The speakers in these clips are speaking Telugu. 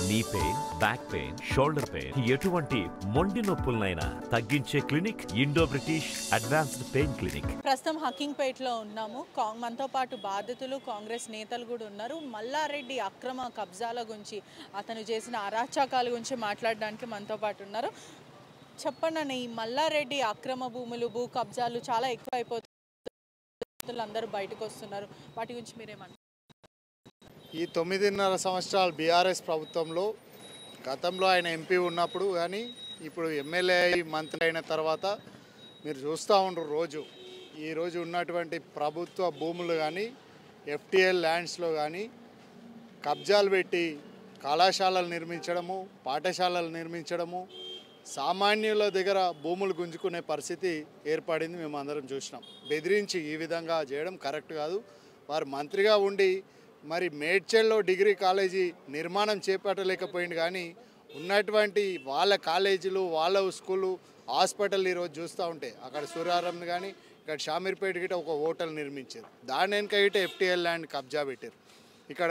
Knee pain, back pain, shoulder pain, ఎటువంటి మొండి నొప్పులనైనా తగ్గించే clinic Indo British advanced pain clinic. ప్రస్తుతం హకింగ్పేటలో ఉన్నాము. మనతో పాటు బాధితులు, కాంగ్రెస్ నేతలు కూడా ఉన్నారు. మల్లారెడ్డి అక్రమ కబ్జాల గురించి, అతను చేసిన అరాచకాల గురించి మాట్లాడడానికి మనతో పాటు ఉన్నారు. చెప్పండి, ఈ మల్లారెడ్డి అక్రమ భూములు, భూ కబ్జాలు చాలా ఎక్కువ అయిపోతుంది, అందరూ బయటకు వస్తున్నారు, వాటి గురించి మీరేమంటారు? ఈ 9.5 సంవత్సరాలు బీఆర్ఎస్ ప్రభుత్వంలో, గతంలో ఆయన ఎంపీ ఉన్నప్పుడు కానీ ఇప్పుడు ఎమ్మెల్యే మంత్రి అయిన తర్వాత మీరు చూస్తూ ఉండరు ఈరోజు ఉన్నటువంటి ప్రభుత్వ భూములు కానీ ఎఫ్టీఎల్ ల్యాండ్స్లో కానీ కబ్జాలు పెట్టి కళాశాలలు నిర్మించడము, పాఠశాలలు నిర్మించడము, సామాన్యుల దగ్గర భూములు గుంజుకునే పరిస్థితి ఏర్పడింది. మేము అందరం చూసినాం. బెదిరించి ఈ విధంగా చేయడం కరెక్ట్ కాదు. వారు మంత్రిగా ఉండి మరి మేడ్చల్లో డిగ్రీ కాలేజీ నిర్మాణం చేపట్టలేకపోయింది, కానీ ఉన్నటువంటి వాళ్ళ కాలేజీలు, వాళ్ళ స్కూలు, హాస్పిటల్ ఈరోజు చూస్తూ ఉంటే అక్కడ సూర్యారం కానీ ఇక్కడ షామీర్పేట గిట్ట ఒక హోటల్ నిర్మించారు. దాని వెనుక గిట్ట ఎఫ్టీఎల్ ల్యాండ్ కబ్జా పెట్టారు. ఇక్కడ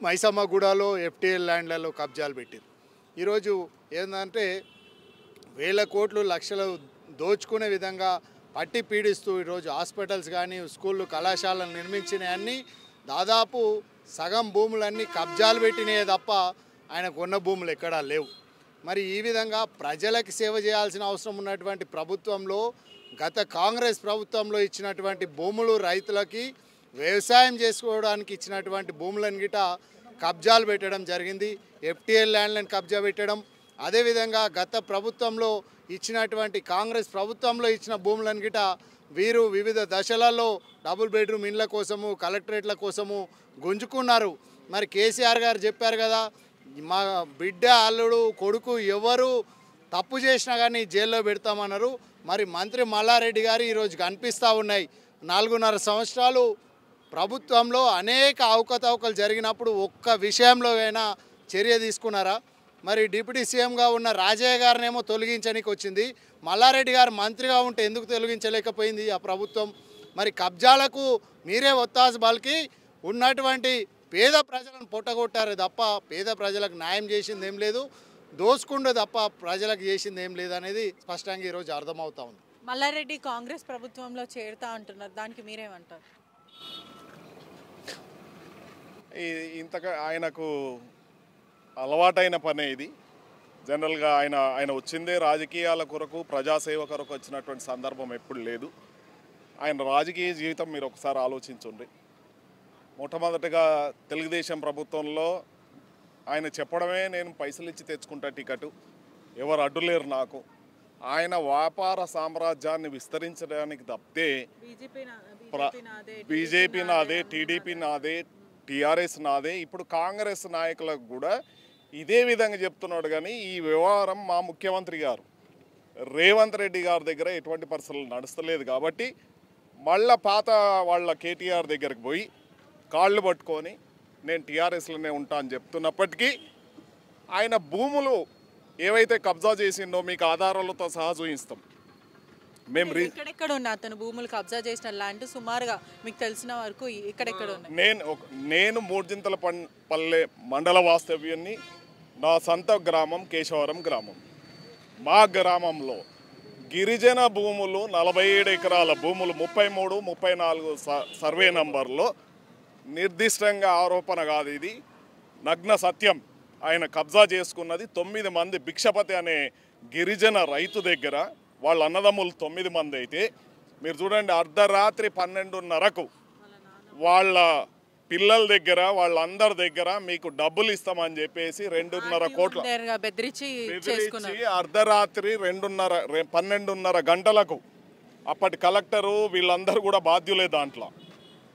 మైసమ్మగూడలో ఎఫ్టీఎల్ ల్యాండ్లలో కబ్జాలు పెట్టారు. ఈరోజు ఏంటంటే వేల కోట్లు, లక్షలు దోచుకునే విధంగా పట్టి పీడిస్తూ ఈరోజు హాస్పిటల్స్ కానీ స్కూళ్ళు, కళాశాలలు నిర్మించినవన్నీ దాదాపు సగం భూములన్నీ కబ్జాలు పెట్టినాయే తప్ప ఆయన కొన్న భూములు ఎక్కడా లేవు. మరి ఈ విధంగా ప్రజలకు సేవ చేయాల్సిన అవసరం ఉన్నటువంటి ప్రభుత్వంలో, గత కాంగ్రెస్ ప్రభుత్వంలో ఇచ్చినటువంటి భూములు, రైతులకి వ్యవసాయం చేసుకోవడానికి ఇచ్చినటువంటి భూములను గిట కబ్జాలు పెట్టడం జరిగింది. ఎఫ్టీఎల్ ల్యాండ్లను కబ్జా పెట్టడం, అదేవిధంగా గత ప్రభుత్వంలో ఇచ్చినటువంటి కాంగ్రెస్ ప్రభుత్వంలో ఇచ్చిన భూములను గిట వీరు వివిధ దశలలో డబుల్ బెడ్రూమ్ ఇండ్ల కోసము, కలెక్టరేట్ల కోసము గుంజుకున్నారు. మరి కేసీఆర్ గారు చెప్పారు కదా, మా బిడ్డ, అల్లుడు, కొడుకు ఎవరు తప్పు చేసినా కానీ జైల్లో పెడతామన్నారు. మరి మంత్రి మల్లారెడ్డి గారు ఈరోజు కనిపిస్తూ ఉన్నాయి. 4.5 సంవత్సరాలు ప్రభుత్వంలో అనేక అవకతవకలు జరిగినప్పుడు ఒక్క విషయంలో అయినా చర్య తీసుకున్నారా? మరి డిప్యూటీ సీఎంగా ఉన్న రాజయ్య గారినేమో తొలగించడానికి వచ్చింది, మల్లారెడ్డి గారు మంత్రిగా ఉంటే ఎందుకు తొలగించలేకపోయింది ఆ ప్రభుత్వం? మరి కబ్జాలకు మీరే ఒత్తాసు బలికి ఉన్నటువంటి పేద ప్రజలను పొట్టగొట్టారు తప్ప పేద ప్రజలకు న్యాయం చేసింది ఏం లేదు, దోసుకుండే తప్ప ప్రజలకు చేసింది ఏం లేదు అనేది స్పష్టంగా ఈరోజు అర్థమవుతా ఉంది. మల్లారెడ్డి కాంగ్రెస్ ప్రభుత్వంలో చేరుతా అంటున్నారు, దానికి మీరేమంటారు? ఇంతగా ఆయనకు అలవాటైన పనే ఇది. జనరల్గా ఆయన వచ్చిందే రాజకీయాల కొరకు, ప్రజాసేవ కొరకు వచ్చినటువంటి సందర్భం ఎప్పుడు లేదు. ఆయన రాజకీయ జీవితం మీరు ఒకసారి ఆలోచించండి. మొట్టమొదటిగా తెలుగుదేశం ప్రభుత్వంలో ఆయన చెప్పడమే, నేను పైసలు ఇచ్చి తెచ్చుకుంటా టికెట్, ఎవరు అడ్డులేరు నాకు. ఆయన వ్యాపార సామ్రాజ్యాన్ని విస్తరించడానికి తప్పితే బీజేపీ నాదే, టీడీపీ నాదే, టీఆర్ఎస్ నాదే, ఇప్పుడు కాంగ్రెస్ నాయకులకు కూడా ఇదే విధంగా చెప్తున్నాడు. కానీ ఈ వ్యవహారం మా ముఖ్యమంత్రి గారు రేవంత్ రెడ్డి గారి దగ్గర ఎటువంటి పరిస్థితులు నడుస్తలేదు కాబట్టి మళ్ళా పాత వాళ్ళ కేటీఆర్ దగ్గరికి పోయి కాళ్ళు పట్టుకొని నేను టీఆర్ఎస్లోనే ఉంటా అని చెప్తున్నప్పటికీ ఆయన భూములు ఏవైతే కబ్జా చేసిండో మీకు ఆధారాలతో సహా చూపిస్తాం. మేము ఎక్కడెక్కడ ఉన్నా అతను భూములు కబ్జా చేసిన ల్యాండ్ సుమారుగా మీకు తెలిసిన వరకు ఎక్కడెక్కడ ఉన్నాయి? నేను మూర్జింతలపల్లె మండల వాస్తవ్యాన్ని, నా సొంత గ్రామం కేశవరం గ్రామం. మా గ్రామంలో గిరిజన భూములు 47 ఎకరాల భూములు 33, 34 సర్వే నంబర్లో నిర్దిష్టంగా ఆరోపణ కాదు, ఇది నగ్న సత్యం. ఆయన కబ్జా చేసుకున్నది 9 మంది భిక్షపతి అనే గిరిజన రైతు దగ్గర. వాళ్ళ అన్నదమ్ములు 9 మంది అయితే మీరు చూడండి, అర్ధరాత్రి 12:30కు వాళ్ళ పిల్లల దగ్గర, వాళ్ళందరి దగ్గర మీకు డబ్బులు ఇస్తామని చెప్పేసి 2.5 కోట్ల బెదిరించి అర్ధరాత్రి 12:30 గంటలకు అప్పటి కలెక్టరు వీళ్ళందరూ కూడా బాధ్యులే దాంట్లో.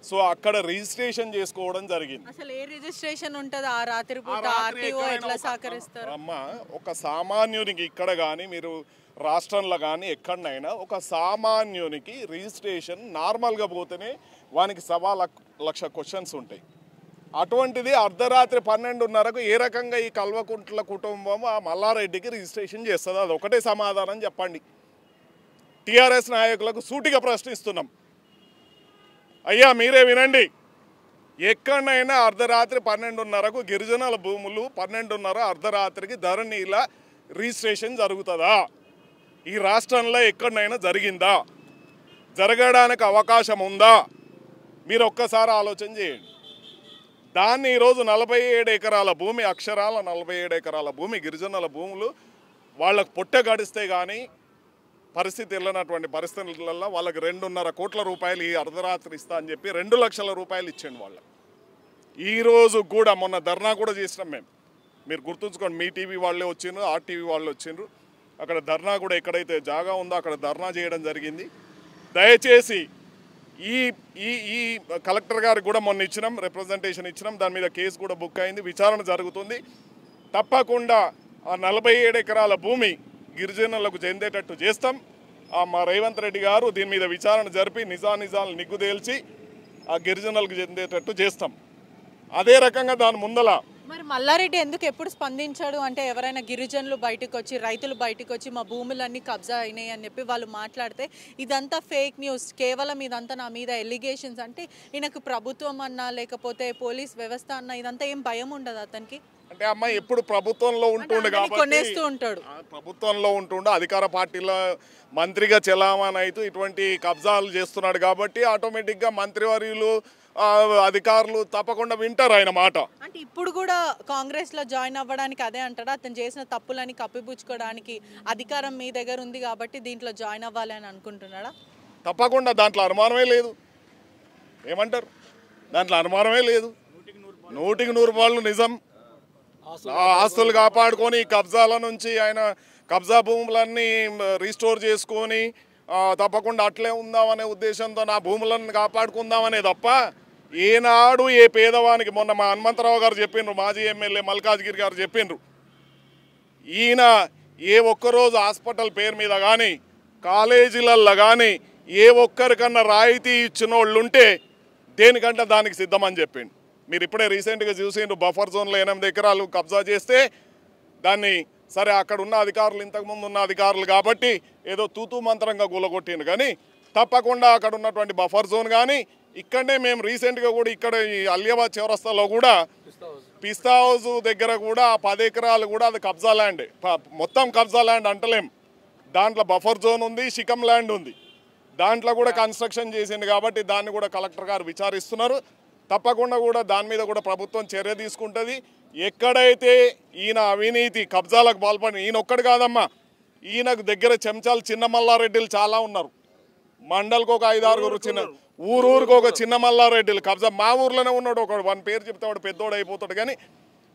సో అక్కడ రిజిస్ట్రేషన్ చేసుకోవడం జరిగింది. అసలు ఏ రిజిస్ట్రేషన్ ఉంటుంది ఆ రాత్రి పూట? ఆర్టీఓ ఎట్లా సహకరిస్తారు? అమ్మ, ఒక సామాన్యునికి ఇక్కడ కానీ మీరు రాష్ట్రంలో కానీ ఎక్కడైనా ఒక సామాన్యునికి రిజిస్ట్రేషన్ నార్మల్గా పోతేనే వానికి 1,00,000 క్వశ్చన్స్ ఉంటాయి. అటువంటిది అర్ధరాత్రి 12:30కు ఏ రకంగా ఈ కల్వకుంట్ల కుటుంబం ఆ మల్లారెడ్డికి రిజిస్ట్రేషన్ చేస్తుంది? అది ఒకటే సమాధానం చెప్పండి. టీఆర్ఎస్ నాయకులకు సూటిగా ప్రశ్నిస్తున్నాం. అయ్యా మీరే వినండి, ఎక్కడైనా అర్ధరాత్రి 12:30కు గిరిజనుల భూములు 12:30 అర్ధరాత్రికి ధరణిల రిజిస్ట్రేషన్ జరుగుతుందా? ఈ రాష్ట్రంలో ఎక్కడైనా జరిగిందా? జరగడానికి అవకాశం ఉందా? మీరు ఒక్కసారి ఆలోచన చేయండి. దాన్ని ఈరోజు 47 ఎకరాల భూమి, అక్షరాల 47 ఎకరాల భూమి గిరిజనుల భూములు వాళ్ళకు పొట్ట గడిస్తే కానీ పరిస్థితి వెళ్ళినటువంటి పరిస్థితులలో వాళ్ళకి 2.5 కోట్ల రూపాయలు ఈ అర్ధరాత్రి ఇస్తా అని చెప్పి 2 లక్షల రూపాయలు ఇచ్చాను వాళ్ళకి. ఈరోజు కూడా మొన్న ధర్నా కూడా చేసినాం మేము. మీరు గుర్తుంచుకోండి, మీ టీవీ వాళ్ళే వచ్చిండ్రు, ఆర్టీవీ వాళ్ళు వచ్చిండ్రు. అక్కడ ధర్నా కూడా ఎక్కడైతే జాగా ఉందో అక్కడ ధర్నా చేయడం జరిగింది. దయచేసి ఈ ఈ ఈ కలెక్టర్ గారికి కూడా మొన్న ఇచ్చినాం, రిప్రజెంటేషన్ ఇచ్చినాం. దాని మీద కేసు కూడా బుక్ అయింది, విచారణ జరుగుతుంది. తప్పకుండా ఆ 47 ఎకరాల భూమి గిరిజనులకు చెందేటట్టు చేస్తాం. మా రేవంత్ రెడ్డి గారు దీని మీద విచారణ జరిపి నిజాలు నిగ్గు తేల్చి ఆ గిరిజనులకు చెందేటట్టు చేస్తాం. అదే రకంగా దాని ముందల మరి మల్లారెడ్డి ఎందుకు ఎప్పుడు స్పందించాడు అంటే, ఎవరైనా గిరిజనులు బయటకు వచ్చి, రైతులు బయటకు వచ్చి మా భూములన్నీ కబ్జా అయినాయి అని చెప్పి వాళ్ళు మాట్లాడితే ఇదంతా ఫేక్ న్యూస్, కేవలం ఇదంతా నా మీద ఎలిగేషన్స్ అంటే, ఈయనకు ప్రభుత్వం అన్నా లేకపోతే పోలీస్ వ్యవస్థ అన్నా ఇదంతా ఏం భయం ఉండదు అతనికి? అంటే అమ్మాయి ఎప్పుడు ప్రభుత్వంలో ఉంటుండే కాబట్టి కొనేస్తూ ఉంటాడు, ప్రభుత్వంలో ఉంటుండే అధికార పార్టీలో మంత్రిగా చెలామణి అయితే ఇటువంటి కబ్జాలు చేస్తున్నాడు కాబట్టి ఆటోమేటిక్గా మంత్రివర్యులు అధికారులు తప్పకుండా వింటారు ఆయన మాట. అంటే ఇప్పుడు కూడా కాంగ్రెస్ లో జాయిన్ అవ్వడానికి అదే అంటారా? అతను చేసిన తప్పులని కప్పిపుచ్చుకోవడానికి అధికారం మీ దగ్గర ఉంది కాబట్టి దీంట్లో జాయిన్ అవ్వాలి అని అనుకుంటున్నాడా? తప్పకుండా, దాంట్లో అనుమానమే లేదు. ఏమంటారు? దాంట్లో అనుమానమే లేదు. 100% నిజం. ఆస్తులు కాపాడుకొని కబ్జాల నుంచి ఆయన కబ్జా భూములన్నీ రీస్టోర్ చేసుకొని తప్పకుండా అట్లే ఉందామనే ఉద్దేశంతో నా భూములను కాపాడుకుందామనే తప్ప ఏనాడు ఏ పేదవానికి, మొన్న మా హనుమంతరావు గారు చెప్పిండ్రు, మాజీ ఎమ్మెల్యే మల్కాజ్గిరి గారు చెప్పిండ్రు, ఈయన ఏ ఒక్కరోజు హాస్పిటల్ పేరు మీద కానీ కాలేజీలల్లో కానీ ఏ ఒక్కరికన్నా రాయితీ ఇచ్చిన వాళ్ళు ఉంటే దేనికంటే దానికి సిద్ధమని చెప్పిండు. మీరు ఇప్పుడే రీసెంట్గా చూసిండ్రు, బఫర్ జోన్లో 8 ఎకరాలు కబ్జా చేస్తే దాన్ని సరే అక్కడ ఉన్న అధికారులు ఇంతకుముందు ఉన్న అధికారులు కాబట్టి ఏదో తూతూ మంత్రంగా కూలగొట్టిండు. కానీ తప్పకుండా అక్కడ ఉన్నటువంటి బఫర్ జోన్ కానీ ఇక్కడనే మేము రీసెంట్గా కూడా ఇక్కడ ఈ అలియాబాద్ చౌరస్తాలో కూడా పిస్తా హౌస్ దగ్గర కూడా 10 ఎకరాలు కూడా అది కబ్జా ల్యాండ్, మొత్తం కబ్జా ల్యాండ్ అంటలేం. దాంట్లో బఫర్ జోన్ ఉంది, శిఖం ల్యాండ్ ఉంది. దాంట్లో కూడా కన్స్ట్రక్షన్ చేసింది కాబట్టి దాన్ని కూడా కలెక్టర్ గారు విచారిస్తున్నారు. తప్పకుండా కూడా దాని మీద కూడా ప్రభుత్వం చర్య తీసుకుంటుంది. ఎక్కడైతే ఈయన అవినీతి కబ్జాలకు పాల్పడి, ఈయన ఒక్కడు కాదమ్మా, ఈయనకు దగ్గర చెంచాలు చిన్న మల్లారెడ్డిలు చాలా ఉన్నారు. మండలికి ఒక 5-6 చిన్న ఊరికి ఒక చిన్న మల్లారెడ్డిలు కబ్జా. మా ఊర్లోనే ఉన్నాడు ఒకడు, వాని పేరు చెప్తే వాడు పెద్దోడు అయిపోతాడు. కానీ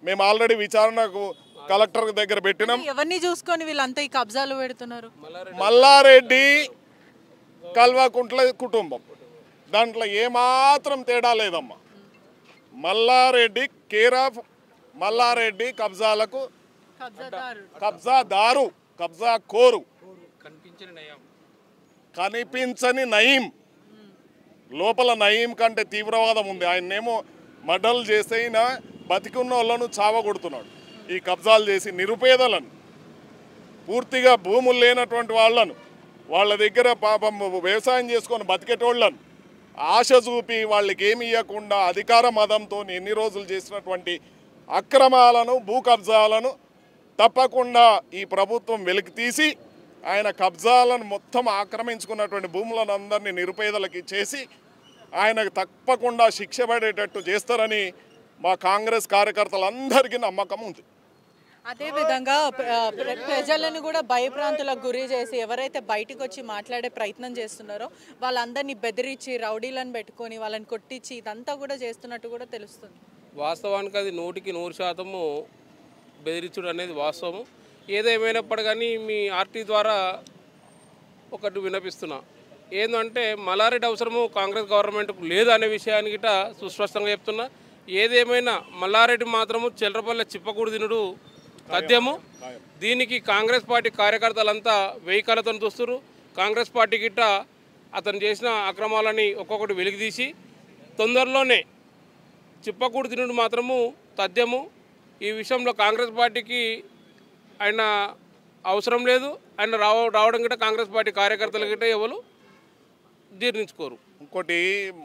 మేము ఆల్రెడీ విచారణకు కలెక్టర్ దగ్గర పెట్టినాం. ఎవరిని చూసుకొని వీళ్ళంతా ఈ కబ్జాలు పెడుతున్నారు? మల్లారెడ్డి కల్వకుంట్ల కుటుంబం, దాంట్లో ఏమాత్రం తేడా లేదమ్మా. మల్లారెడ్డి కేర్ ఆఫ్ మల్లారెడ్డి కబ్జాలకు కబ్జాదారు, కబ్జా కోరు, కనిపించని నయీం. లోపల నయీం కంటే తీవ్రవాదం ఉంది. ఆయన్నేమో మర్డర్లు చేస్తే ఈయన బతికున్న వాళ్ళను చావగొడుతున్నాడు. ఈ కబ్జాలు చేసి నిరుపేదలను, పూర్తిగా భూములు లేనటువంటి వాళ్ళను, వాళ్ళ దగ్గర పాపం వ్యవసాయం చేసుకొని బతికేటోళ్ళను ఆశ చూపి వాళ్ళకి ఏమి ఇవ్వకుండా అధికార మదంతో ఎన్ని రోజులు చేసినటువంటి అక్రమాలను, భూ కబ్జాలను తప్పకుండా ఈ ప్రభుత్వం వెలికి తీసి ఆయన కబ్జాలను మొత్తం ఆక్రమించుకున్నటువంటి భూములను అందరినీ నిరుపేదలకి చేసి ఆయనకు తప్పకుండా శిక్ష పడేటట్టు చేస్తారని మా కాంగ్రెస్ కార్యకర్తలందరికీ నమ్మకం ఉంది. అదేవిధంగా ప్రజలను కూడా భయప్రాంతులకు గురి చేసి ఎవరైతే బయటకు వచ్చి మాట్లాడే ప్రయత్నం చేస్తున్నారో వాళ్ళందరినీ బెదిరించి రౌడీలను పెట్టుకొని వాళ్ళని కొట్టించి ఇదంతా కూడా చేస్తున్నట్టు కూడా తెలుస్తుంది. వాస్తవానికి అది 100% బెదిరించుడు అనేది వాస్తవం. ఏదేమైనప్పుడు కానీ మీ ఆర్టీ ద్వారా ఒకటి వినిపిస్తున్నా, ఏంటంటే మల్లారెడ్డి అవసరము కాంగ్రెస్ గవర్నమెంట్కు లేదు అనే విషయానికి సుస్పష్టంగా చెప్తున్నా. ఏదేమైనా మల్లారెడ్డి మాత్రము చిల్లరపల్లె చిప్పకూడు తినుడు తథ్యము. దీనికి కాంగ్రెస్ పార్టీ కార్యకర్తలంతా వెయ్యికలతో చూస్తున్నారు. కాంగ్రెస్ పార్టీ గిట్ట అతను చేసిన అక్రమాలని ఒక్కొక్కటి వెలికితీసి తొందరలోనే చిప్పకూడు తినుడు మాత్రము తథ్యము. ఈ విషయంలో కాంగ్రెస్ పార్టీకి ఆయన అవసరం లేదు. ఆయన రావడం గిట్ట కాంగ్రెస్ పార్టీ కార్యకర్తల గిట్ట ఎవరు జీర్ణించుకోరు. ఇంకోటి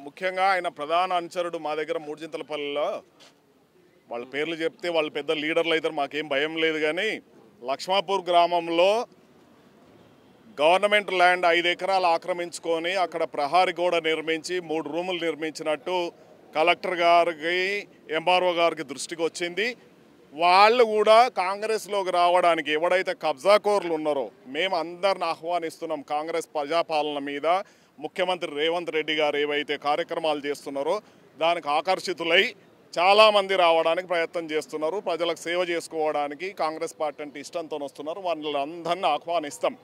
ముఖ్యంగా ఆయన ప్రధాన అనుచరుడు మా దగ్గర మూడుచింతలపల్లిలో, వాళ్ళ పేర్లు చెప్తే వాళ్ళు పెద్ద లీడర్లు అవుతారు, మాకేం భయం లేదు. కానీ లక్ష్మాపూర్ గ్రామంలో గవర్నమెంట్ ల్యాండ్ 5 ఎకరాలు ఆక్రమించుకొని అక్కడ ప్రహారీ గోడ నిర్మించి 3 రూములు నిర్మించినట్టు కలెక్టర్ గారికి ఎంఆర్ఓ గారికి దృష్టికి వచ్చింది. వాళ్ళు కూడా కాంగ్రెస్లోకి రావడానికి ఎవడైతే కబ్జాకోర్లు ఉన్నారో మేము అందరిని ఆహ్వానిస్తున్నాం. కాంగ్రెస్ ప్రజాపాలన మీద ముఖ్యమంత్రి రేవంత్ రెడ్డి గారు ఏవైతే కార్యక్రమాలు చేస్తున్నారో దానికి ఆకర్షితులై చాలామంది రావడానికి ప్రయత్నం చేస్తున్నారు. ప్రజలకు సేవ చేసుకోవడానికి కాంగ్రెస్ పార్టీ అంటే ఇష్టంతో వస్తున్నారు. వాళ్ళందరినీ ఆహ్వానిస్తాం.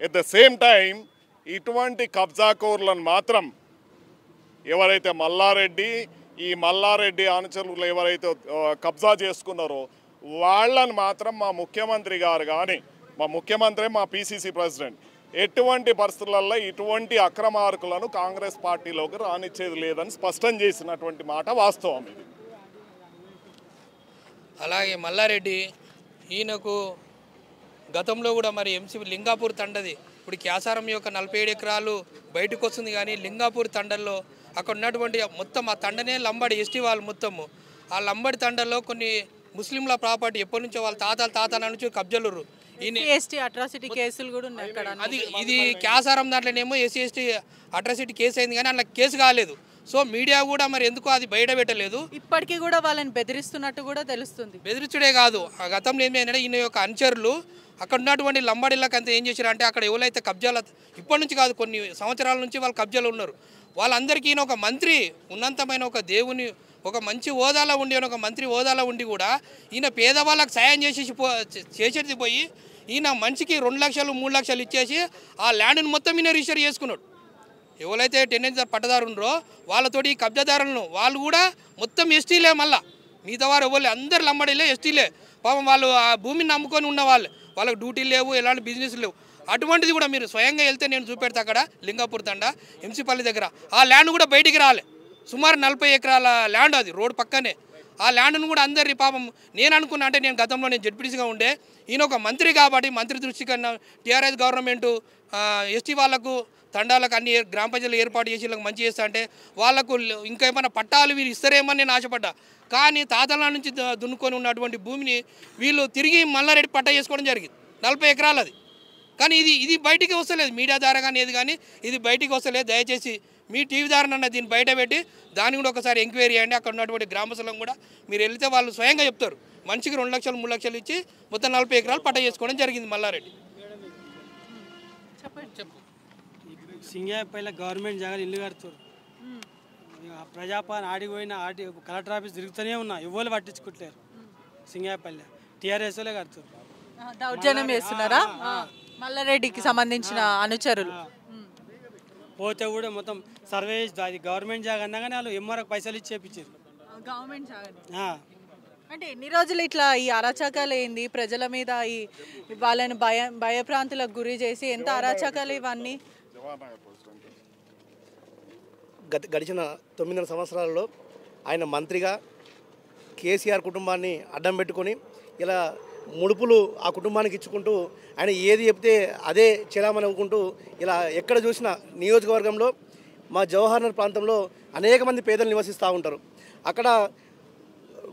ఎట్ ద సేమ్ టైం ఇటువంటి కబ్జాకోర్లను మాత్రం ఎవరైతే మల్లారెడ్డి అనుచరులు ఎవరైతే కబ్జా చేసుకున్నారో వాళ్ళని మాత్రం మా ముఖ్యమంత్రి గారు కానీ మా పిసిసి ప్రెసిడెంట్ ఎటువంటి పరిస్థితులలో ఇటువంటి అక్రమార్కులను కాంగ్రెస్ పార్టీలోకి రానిచ్చేది లేదని స్పష్టం చేసినటువంటి మాట వాస్తవం. ఇది అలాగే మల్లారెడ్డి ఈయనకు గతంలో కూడా మరి ఎంసీ లింగాపూర్ తండది ఇప్పుడు క్యాసారం యొక్క 47 ఎకరాలు బయటకు వస్తుంది. కానీ లింగాపూర్ తండల్లో అక్కడ ఉన్నటువంటి మొత్తం ఆ తండనే లంబడి ఎస్టీ వాళ్ళు మొత్తము ఆ లంబడి తండల్లో కొన్ని ముస్లింల ప్రాపర్టీ ఎప్పటి నుంచో వాళ్ళ తాతల నుంచి కబ్జలురు. ఎస్టీ అట్రాసిటీ కేసులు కూడా ఉన్నాయి అక్కడ. అది ఇది క్యాసారం దాంట్లోనేమో ఎస్సీ ఎస్టీ అట్రాసిటీ కేసు అయింది కానీ అలా కేసు కాలేదు. సో మీడియా కూడా మరి ఎందుకు అది బయట పెట్టలేదు. ఇప్పటికీ కూడా వాళ్ళని బెదిరిస్తున్నట్టు కూడా తెలుస్తుంది. బెదిరించుడే కాదు, ఆ గతంలో ఏమైందంటే ఈయన యొక్క అనుచరులు అక్కడ ఉన్నటువంటి లంబాడీలకు అంతా ఏం చేశారంటే అక్కడ ఎవరైతే కబ్జాలు ఇప్పటి నుంచి కాదు కొన్ని సంవత్సరాల నుంచి వాళ్ళు కబ్జాలు ఉన్నారు వాళ్ళందరికీ ఈయన ఒక మంత్రి ఉన్నతమైన ఒక దేవుని ఒక మంచి హోదాలో ఉండి ఒక మంత్రి హోదాలో ఉండి కూడా ఈయన పేదవాళ్ళకి సాయం చేసేది పోయి ఈయన మనిషికి 2 లక్షలు 3 లక్షలు ఇచ్చేసి ఆ ల్యాండ్ని మొత్తం ఈయన రిజిస్టర్ చేసుకున్నాడు. ఎవరైతే టెండెన్స్ పట్టదారు ఉన్నారో వాళ్ళతోటి కబ్జాదారులను వాళ్ళు కూడా మొత్తం ఎస్టీలే. మళ్ళీ మిగతా వారు ఎవరు అందరు లంబడీలే ఎస్టీలే. పాపం వాళ్ళు ఆ భూమిని నమ్ముకొని ఉన్న వాళ్ళకి డ్యూటీలు లేవు, ఎలాంటి బిజినెస్ లేవు. అటువంటిది కూడా మీరు స్వయంగా వెళ్తే నేను చూపెడతా అక్కడ లింగాపూర్ తండ ఎంసీపల్లి దగ్గర ఆ ల్యాండ్ కూడా బయటికి రాలే. సుమారు 40 ఎకరాల ల్యాండ్ అది రోడ్ పక్కనే. ఆ ల్యాండ్ను కూడా అందరి పాపం నేను అనుకున్నా అంటే నేను గతంలో నేను జడ్పీటీసీగా ఉండే ఈయన ఒక మంత్రి కాబట్టి మంత్రి దృష్టి కన్నా టీఆర్ఎస్ గవర్నమెంటు ఎస్టీ వాళ్ళకు తండాలకు అన్ని గ్రామ పంచాయతీలు ఏర్పాటు చేసి వీళ్ళకి మంచి చేస్తా అంటే వాళ్ళకు ఇంకా ఏమైనా పట్టాలు వీళ్ళు ఇస్తారేమని నేను ఆశపడ్డా. కానీ తాతల నుంచి దున్నుకొని ఉన్నటువంటి భూమిని వీళ్ళు తిరిగి మల్లారెడ్డి పట్టా చేసుకోవడం జరిగింది. 40 ఎకరాలు అది. కానీ ఇది బయటికి వస్తలేదు మీడియా ద్వారా కానీ ఏది కానీ ఇది బయటికి వస్తలేదు. దయచేసి మీ టీవీ ద్వారా దీన్ని బయట పెట్టి దాన్ని కూడా ఒకసారి ఎంక్వైరీ చేయండి. అక్కడ ఉన్నటువంటి గ్రామస్తులను కూడా మీరు వెళ్తే వాళ్ళు స్వయంగా చెప్తారు. మనిషికి 2 లక్షలు 3 లక్షలు ఇచ్చి మొత్తం 40 ఎకరాలు పట్ట చేసుకోవడం జరిగింది మల్లారెడ్డి. చెప్పు. సింగాపల్లి గవర్నమెంట్ జాగాలు ఇల్లు కడుతారు. ప్రజాపాలన ఆడిపోయిన కలెక్టర్ ఆఫీస్ తిరుగుతూనే ఉన్నా ఎవరు పట్టించుకుంటారు. సింగాపల్లి టీఆర్ఎస్ వాళ్ళే కడుతారు. దౌర్జన్యం చేస్తున్నారా మల్లారెడ్డికి సంబంధించిన అనుచరులు? పోతే కూడా మొత్తం సర్వే అది గవర్నమెంట్ జాగా అన్నా కానీ వాళ్ళు ఎంఆర్ఓకి పైసలు ఇచ్చి చేపించారు. గవర్నమెంట్ జాగా అంటే ఎన్ని రోజులు ఇట్లా ఈ అరాచకాలు ఏంది ప్రజల మీద వాళ్ళని భయప్రాంతులకు గురి చేసి ఎంత అరాచకాలు ఇవన్నీ? గడిచిన 9 సంవత్సరాలలో ఆయన మంత్రిగా కేసీఆర్ కుటుంబాన్ని అడ్డం పెట్టుకొని ఇలా ముడుపులు ఆ కుటుంబానికి ఇచ్చుకుంటూ ఆయన ఏది చెప్తే అదే చెలామణి అవ్వుకుంటూ ఇలా ఎక్కడ చూసినా నియోజకవర్గంలో మా జవహర్నగర్ ప్రాంతంలో అనేక మంది పేదలు నివసిస్తూ ఉంటారు. అక్కడ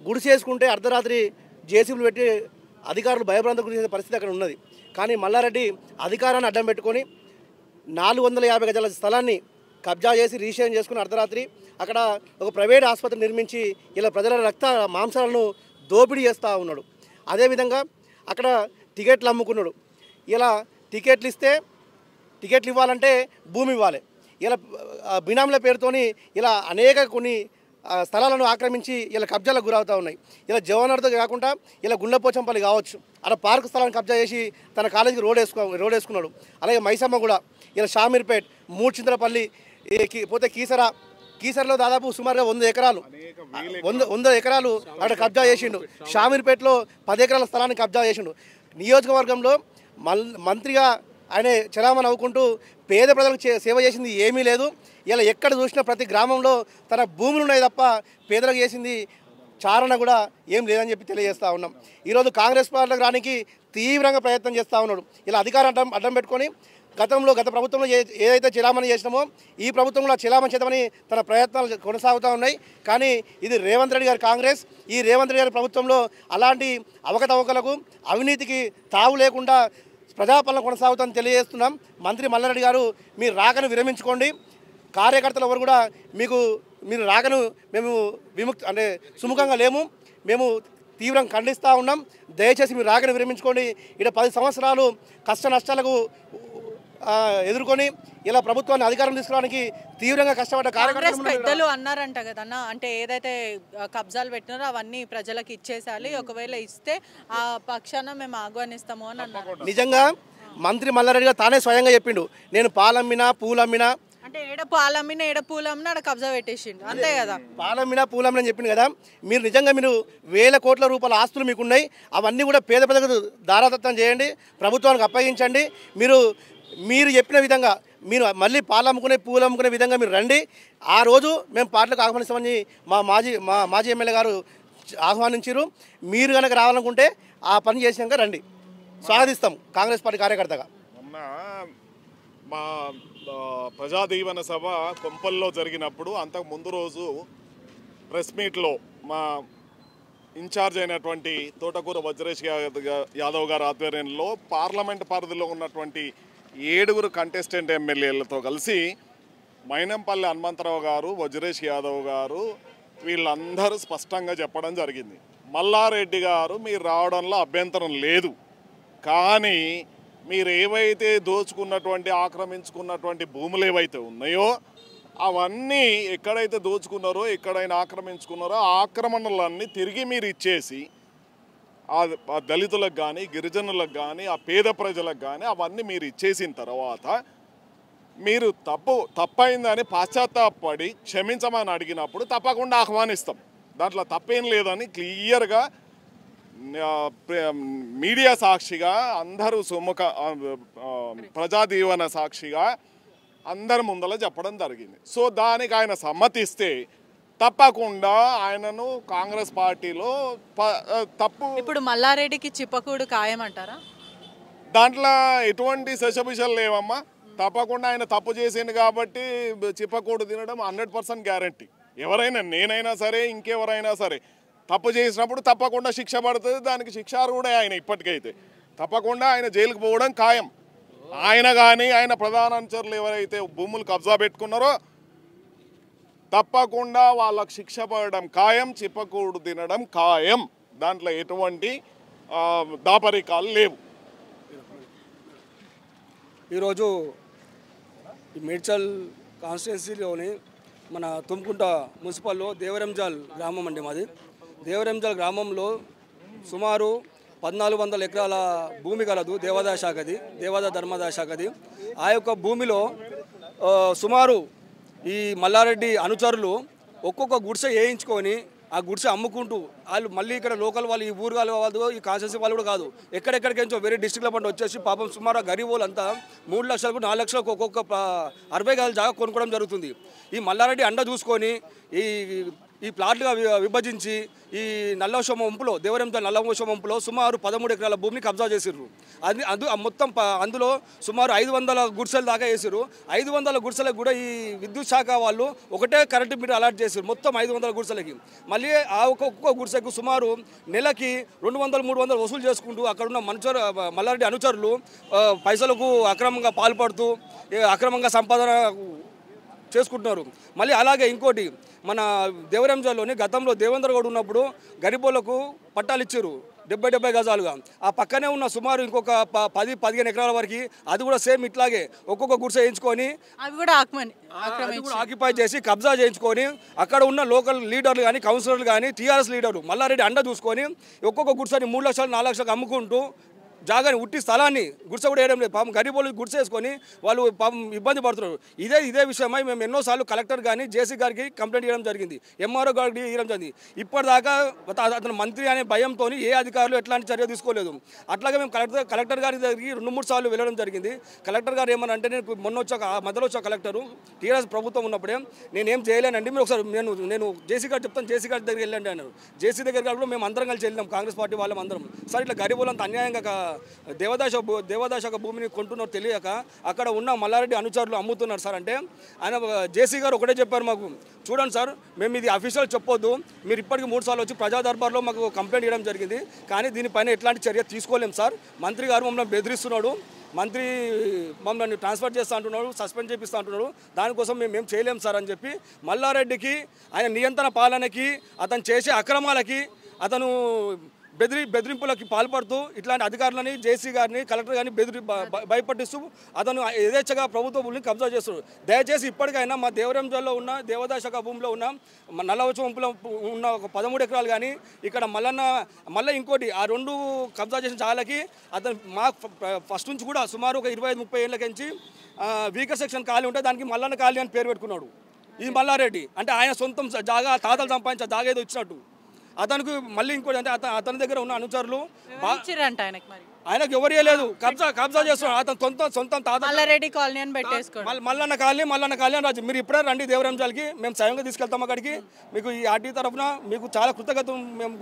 గుడిసేసుకుంటే అర్ధరాత్రి జేసీబీలు పెట్టి అధికారులు భయభ్రాంతకు గురి చేసే పరిస్థితి అక్కడ ఉన్నది. కానీ మల్లారెడ్డి అధికారాన్ని అడ్డం పెట్టుకొని 450 గజాల స్థలాన్ని కబ్జా చేసి రిజిస్ట్రేషన్ చేసుకుని అర్ధరాత్రి అక్కడ ఒక ప్రైవేట్ ఆసుపత్రి నిర్మించి ఇలా ప్రజల రక్త మాంసాలను దోపిడీ చేస్తూ ఉన్నాడు. అదేవిధంగా అక్కడ టికెట్లు అమ్ముకున్నాడు. ఇలా టికెట్లు ఇవ్వాలంటే భూమి ఇవ్వాలి. ఇలా బినామీల పేరుతోని ఇలా కొన్ని స్థలాలను ఆక్రమించి ఇలా కబ్జాలకు గురవుతూ ఉన్నాయి. ఇలా జవహర్నగర్తో కాకుండా ఇలా గుండ్లపోచంపల్లి కావచ్చు అలా పార్కు స్థలాన్ని కబ్జా చేసి తన కాలేజీకి రోడ్ వేసుకున్నాడు. అలాగే మైసమ్మ కూడా ఇలా షామీర్పేట్ మూడ్చింతలపల్లి పోతే కీసరలో దాదాపు సుమారుగా 100 ఎకరాలు అక్కడ కబ్జా చేసిండు. షామీర్పేటలో 10 ఎకరాల స్థలాన్ని కబ్జా చేసిండు. నియోజకవర్గంలో మంత్రిగా ఆయన చలామణి అవ్వుకుంటూ పేద ప్రజలకు సేవ చేసింది ఏమీ లేదు. ఇలా ఎక్కడ చూసినా ప్రతి గ్రామంలో తన భూములు ఉన్నాయి తప్ప పేదలకు చేసింది చారణ కూడా ఏం లేదని చెప్పి తెలియజేస్తూ ఉన్నాం. ఈరోజు కాంగ్రెస్ పార్టీలకు రానికి తీవ్రంగా ప్రయత్నం చేస్తూ ఉన్నాడు. ఇలా అధికారం అడ్డం పెట్టుకొని గత ప్రభుత్వంలో ఏదైతే చెలామణి చేసినామో ఈ ప్రభుత్వంలో చెలామణి చేద్దామని తన ప్రయత్నాలు కొనసాగుతూ ఉన్నాయి. కానీ ఇది రేవంత్ రెడ్డి గారి కాంగ్రెస్, ఈ రేవంత్ రెడ్డి గారి ప్రభుత్వంలో అలాంటి అవకతవకలకు అవినీతికి తావు లేకుండా ప్రజాపాలన కొనసాగుతుందని తెలియజేస్తున్నాం. మంత్రి మల్లారెడ్డి గారు మీరు రాకను విరమించుకోండి. కార్యకర్తలు ఎవరు కూడా మీరు రాకను మేము సుముఖంగా లేము, మేము తీవ్రంగా ఖండిస్తూ ఉన్నాం. దయచేసి మీరు రాకను విరమించుకోండి. ఇక్కడ 10 సంవత్సరాలు కష్ట నష్టాలకు ఎదుర్కొని ఇలా ప్రభుత్వాన్ని అధికారం తీసుకోవడానికి తీవ్రంగా కష్టపడ్డ కాంగ్రెస్ పెద్దలు అన్నారంట కదన్నా, అంటే ఏదైతే కబ్జాలు పెట్టినారో అవన్నీ ప్రజలకు ఇచ్చేసాలి, ఒకవేళ ఇస్తే ఆ పక్షాన మేము ఆహ్వానిస్తాము అని అన్నారు. నిజంగా మంత్రి మల్లారెడ్డి గారు తానే స్వయంగా చెప్పిండు, నేను పాలమ్మినా పూలమ్మినా అంటే ఏడ పాలమ్మినా ఏడ పూలమ్మినా అక్కడ కబ్జా పెట్టేసిండు, అంతే కదా. పాలమ్మినా పూలమ్మినా అని చెప్పిండు కదా. మీరు నిజంగా వేల కోట్ల రూపాయల ఆస్తులు మీకున్నాయి, అవన్నీ కూడా పేద ప్రజలకు దారాదత్తం చేయండి, ప్రభుత్వానికి అప్పగించండి. మీరు చెప్పిన విధంగా మీరు మళ్ళీ పాలు అమ్ముకునే పూలు అమ్ముకునే విధంగా మీరు రండి. ఆ రోజు మేము పార్టీలకు ఆహ్వానిస్తామని మా మాజీ ఎమ్మెల్యే గారు ఆహ్వానించారు. మీరు కనుక రావాలనుకుంటే ఆ పని చేసినాక రండి, స్వాగతిస్తాం కాంగ్రెస్ పార్టీ కార్యకర్తగా. మా ప్రజాదీవన సభ కొంపల్లో జరిగినప్పుడు అంతకు ముందు రోజు ప్రెస్ మీట్లో మా ఇన్ఛార్జ్ అయినటువంటి తోటకూర వజ్రేష్ యాదవ్ గారి ఆధ్వర్యంలో పార్లమెంట్ పరిధిలో ఉన్నటువంటి 7 కంటెస్టెంట్ ఎమ్మెల్యేలతో కలిసి మైనంపల్లి హనుమంతరావు గారు, వజ్రేష్ యాదవ్ గారు వీళ్ళందరూ స్పష్టంగా చెప్పడం జరిగింది. మల్లారెడ్డి గారు మీరు రావడంలో అభ్యంతరం లేదు, కానీ మీరు ఏవైతే దోచుకున్నటువంటి ఆక్రమించుకున్నటువంటి భూములు ఏవైతే ఉన్నాయో అవన్నీ ఎక్కడైతే దోచుకున్నారో ఎక్కడైనా ఆక్రమించుకున్నారో ఆ ఆక్రమణలన్నీ తిరిగి మీరు ఇచ్చేసి ఆ దళితులకు కానీ గిరిజనులకు కానీ ఆ పేద ప్రజలకు కానీ అవన్నీ మీరు ఇచ్చేసిన తర్వాత మీరు తప్పైందని పాశ్చాత్తాపడి క్షమించమని అడిగినప్పుడు తప్పకుండా ఆహ్వానిస్తాం, దాంట్లో తప్పేం లేదని క్లియర్గా మీడియా సాక్షిగా అందరూ ప్రజాదీవన సాక్షిగా అందరి ముందర చెప్పడం జరిగింది. సో దానికి ఆయన సమ్మతిస్తే తప్పకుండా ఆయనను కాంగ్రెస్ పార్టీలో ఇప్పుడు మల్లారెడ్డికి చిప్పకూడు ఖాయమంటారా? దాంట్లో ఎటువంటి శశభిషలు లేవమ్మా. తప్పకుండా ఆయన తప్పు చేసింది కాబట్టి చిప్పకూడు తినడం 100% గ్యారంటీ. ఎవరైనా, నేనైనా సరే ఇంకెవరైనా సరే తప్పు చేసినప్పుడు తప్పకుండా శిక్ష పడుతుంది. దానికి శిక్షార్హుడే ఆయన. ఇప్పటికైతే తప్పకుండా ఆయన జైలుకు పోవడం ఖాయం. ఆయన కానీ ఆయన ప్రధాన అనుచరులు ఎవరైతే భూములు కబ్జా పెట్టుకున్నారో తప్పకుండా వాళ్ళకు శిక్ష పడడం ఖాయం, చిప్పకూడు తినడం ఖాయం. దాంట్లో ఎటువంటి దాపరికాలు లేవు. ఈరోజు మేడ్చల్ కాన్స్టిట్యున్సీలోని మన తుమ్కుంట మున్సిపల్లో దేవరంజాల్ గ్రామం అండి మాది. దేవరంజాల్ గ్రామంలో సుమారు 1400 ఎకరాల భూమి కలదు. దేవాదాయ శాఖది, దేవాదాయ ధర్మాదాయ శాఖది. ఆ యొక్క భూమిలో సుమారు ఈ మల్లారెడ్డి అనుచరులు ఒక్కొక్క గుడిసె వేయించుకొని ఆ గుడిసె అమ్ముకుంటూ వాళ్ళు మళ్ళీ ఇక్కడ లోకల్ వాళ్ళు, ఈ ఊరు వాళ్ళు, ఈ కాన్స్టిట్యున్సీ వాళ్ళు కూడా కాదు, ఎక్కడెక్కడికించో వేరే డిస్ట్రిక్ట్ల పంట వచ్చేసి పాపం సుమారు గరీబ్ వాళ్ళంతా 3 లక్షలకు 4 లక్షలకు ఒక్కొక్క 60 గజాల జాగా కొనుక్కోవడం జరుగుతుంది. ఈ మల్లారెడ్డి అండ చూసుకొని ఈ ప్లాట్లుగా విభజించి ఈ నల్లవశం వంపులో, దేవరంజాల్ నల్లవశం వంపులో సుమారు 13 ఎకరాల భూమిని కబ్జా చేసిర్రు. మొత్తం అందులో సుమారు 500 గుడిసెలు దాకా వేసారు. 500 గుడిసెలకు కూడా ఈ విద్యుత్ శాఖ వాళ్ళు ఒకటే కరెంటు మీటర్ అలాట్ చేశారు మొత్తం 500 గుడిసెలకి. మళ్ళీ ఆ ఒక్కొక్క గుడిసెకు సుమారు నెలకి 200-300 వసూలు చేసుకుంటూ అక్కడున్న మల్లారెడ్డి అనుచరులు పైసలకు అక్రమంగా పాల్పడుతూ అక్రమంగా సంపాదన చేసుకుంటున్నారు. మళ్ళీ అలాగే ఇంకోటి, మన దేవరంజాల్లోని గతంలో దేవేంద్ర గౌడ్ ఉన్నప్పుడు గరీబోళ్లకు పట్టాలు ఇచ్చారు 70 గజాలుగా. ఆ పక్కనే ఉన్న సుమారు ఇంకొక 10-15 ఎకరాల వరకు అది కూడా సేమ్ ఇట్లాగే ఒక్కొక్క గుడిసె వేయించుకొని అవి కూడా ఆక్యుపై చేసి కబ్జా చేయించుకొని అక్కడ ఉన్న లోకల్ లీడర్లు కానీ కౌన్సిలర్లు కానీ టీఆర్ఎస్ లీడర్లు మల్లారెడ్డి అండ చూసుకొని ఒక్కొక్క గుడిసెని 3 లక్షలు 4 లక్షలకు అమ్ముకుంటూ జాగాని ఉట్టి స్థలాన్ని గుడిసె కూడా వేయడం లేదు. పాపం గరీబోళ్ళు గుడిసె వేసుకొని వాళ్ళు పాపం ఇబ్బంది పడుతున్నారు. ఇదే విషయమై మేము ఎన్నోసార్లు కలెక్టర్ కానీ జేసీ గారికి కంప్లైంట్ చేయడం జరిగింది, ఎంఆర్ఓ గారికి ఇవ్వడం జరిగింది. ఇప్పటిదాకా అతను మంత్రి అనే భయంతో ఏ అధికారులు ఎట్లాంటి చర్య తీసుకోలేదు. అట్లాగే మేము కలెక్టర్ గారి దగ్గరికి 2-3 సార్లు వెళ్ళడం జరిగింది. కలెక్టర్ గారు ఏమన్నా నేను మధ్యలో వచ్చా కలెక్టరు టీఆర్ఎస్ ప్రభుత్వం ఉన్నప్పుడే నేనేం చేయలేనండి, మీరు ఒకసారి నేను జేసీ గారు చెప్తాను, జేసీ గారి దగ్గరికి వెళ్ళండి అన్నారు. జేసీ దగ్గర కూడా మేము అందరం కలిసి వెళ్ళినాం, కాంగ్రెస్ పార్టీ వాళ్ళం అందరం. సార్ ఇట్లా గరీబోళ్ళంతా అన్యాయంగా దేవదాశక భూమిని కొంటున్నారు తెలియక అక్కడ ఉన్న మల్లారెడ్డి అనుచరులు అమ్ముతున్నారు సార్. అంటే ఆయన జేసీ గారు ఒకటే చెప్పారు మాకు, చూడండి సార్ మేము ఇది అఫీషియల్ చెప్పొద్దు, మీరు ఇప్పటికి 3 సార్లు వచ్చి ప్రజా దర్బార్లో మాకు కంప్లైంట్ ఇవ్వడం జరిగింది, కానీ దీనిపైన ఎట్లాంటి చర్య తీసుకోలేం సార్. మంత్రి గారు మమ్మల్ని బెదిరిస్తున్నాడు, మంత్రి మమ్మల్ని ట్రాన్స్ఫర్ చేస్తా అంటున్నాడు, సస్పెండ్ చేపిస్తా అంటున్నాడు, దానికోసం మేము ఏం చేయలేం సార్ అని చెప్పి మల్లారెడ్డికి ఆయన నియంత్రణ పాలనకి అతను చేసే అక్రమాలకి అతను బెదిరింపులకి పాల్పడుతూ ఇట్లాంటి అధికారులని జేసీ గారిని కలెక్టర్ గారిని భయపట్టిస్తూ అతను యథేచ్ఛగా ప్రభుత్వ భూమిని కబ్జా చేస్తున్నాడు. దయచేసి ఇప్పటికైనా మా దేవరంజల్లో ఉన్న దేవదాశక భూమిలో ఉన్న నల్లవచ వంపులో ఉన్న ఒక 13 ఎకరాలు కానీ ఇక్కడ మళ్ళీ ఇంకోటి ఆ 2 కబ్జా చేసిన జాగాలకి అతను మా ఫస్ట్ నుంచి కూడా సుమారు ఒక 25-30 ఏళ్ళకించి వీకర్ సెక్షన్ ఖాళీ ఉంటే దానికి మల్లన్న ఖాళీ అని పేరు పెట్టుకున్నాడు ఈ మల్లారెడ్డి. అంటే ఆయన సొంతం జాగా తాతలు సంపాదించిన జాగా ఏదో ఇచ్చినట్టు అతనికి మళ్ళీ ఇంకోటి అంటే అతని దగ్గర ఉన్న అనుచరులు ఆయనకు ఎవరు లేదు, కబ్జా చేస్తున్నాడు. అతను సొంతం తాత మల్లారెడ్డి కాలనీ అని పెట్టేసుకోండి, మల్లన్న కాలనీ అని రాజు. మీరు ఇప్పుడే రండి దేవరంజాలకి, మేము స్వయంగా తీసుకెళ్తాం అక్కడికి. మీకు ఈ ఆర్టీ తరఫున మీకు చాలా కృతజ్ఞత, మేము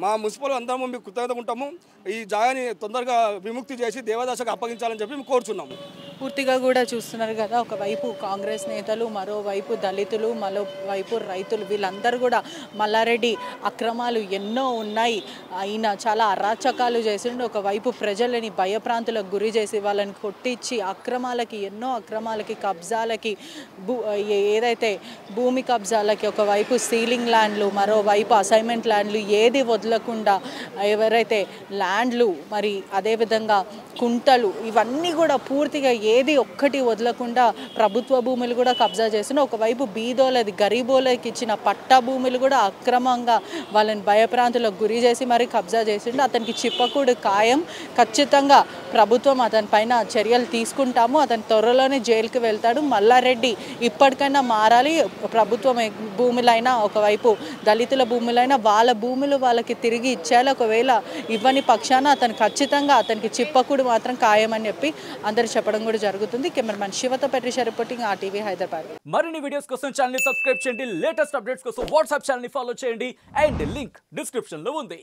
మా మున్సిపల్ అందరము మీకు కృతజ్ఞత ఉంటాము. ఈ జాగాని తొందరగా విముక్తి చేసి దేవదాశకు అప్పగించాలని చెప్పి మేము కోరుచున్నాము. పూర్తిగా కూడా చూస్తున్నారు కదా, ఒకవైపు కాంగ్రెస్ నేతలు, మరోవైపు దళితులు, మరోవైపు రైతులు, వీళ్ళందరూ కూడా మల్లారెడ్డి అక్రమాలు ఎన్నో ఉన్నాయి, ఆయన చాలా అరాచకాలు చేసిండు, ఒకవైపు ప్రజలని భయప్రాంతులకు గురి చేసి వాళ్ళని కొట్టించి ఎన్నో అక్రమాలకి కబ్జాలకి ఏదైతే భూమి కబ్జాలకి ఒకవైపు సీలింగ్ ల్యాండ్లు, మరోవైపు అసైన్మెంట్ ల్యాండ్లు ఏది వదలకుండా ఎవరైతే ల్యాండ్లు మరి అదేవిధంగా కుంటలు ఇవన్నీ కూడా పూర్తిగా ఏది ఒక్కటి వదలకుండా ప్రభుత్వ భూములు కూడా కబ్జా చేస్తున్న, ఒకవైపు బీదోలది గరీబోలకి ఇచ్చిన పట్టా భూములు కూడా అక్రమంగా వాళ్ళని భయప్రాంతులకు గురి చేసి మరి కబ్జా చేసిండు. అతనికి చిప్పకూడు ఖాయం, ఖచ్చితంగా ప్రభుత్వం అతని పైన చర్యలు తీసుకుంటాము, అతను త్వరలోనే జైలుకి వెళ్తాడు. మల్లారెడ్డి ఇప్పటికైనా మారాలి. ప్రభుత్వం భూములైనా ఒకవైపు దళితుల భూములైనా వాళ్ళ భూములు వాళ్ళకి తిరిగి ఇచ్చేయాలి. ఒకవేళ ఇవ్వని పక్షాన అతనికి చిప్పకూడు మాత్రం ఖాయమని చెప్పి అందరూ చెప్పడం కూడా జరుగుతుంది. Cameraman శివతో పెట్రిషా reporting RTV Hyderabad. మరిన్ని వీడియోస్ కోసం ఛానల్ ని సబ్స్క్రైబ్ చేయండి, లేటెస్ట్ అప్డేట్స్ కోసం వాట్సాప్ ఛానల్ ని ఫాలో చేయండి, అండ్ లింక్ డిస్క్రిప్షన్ లో ఉంది.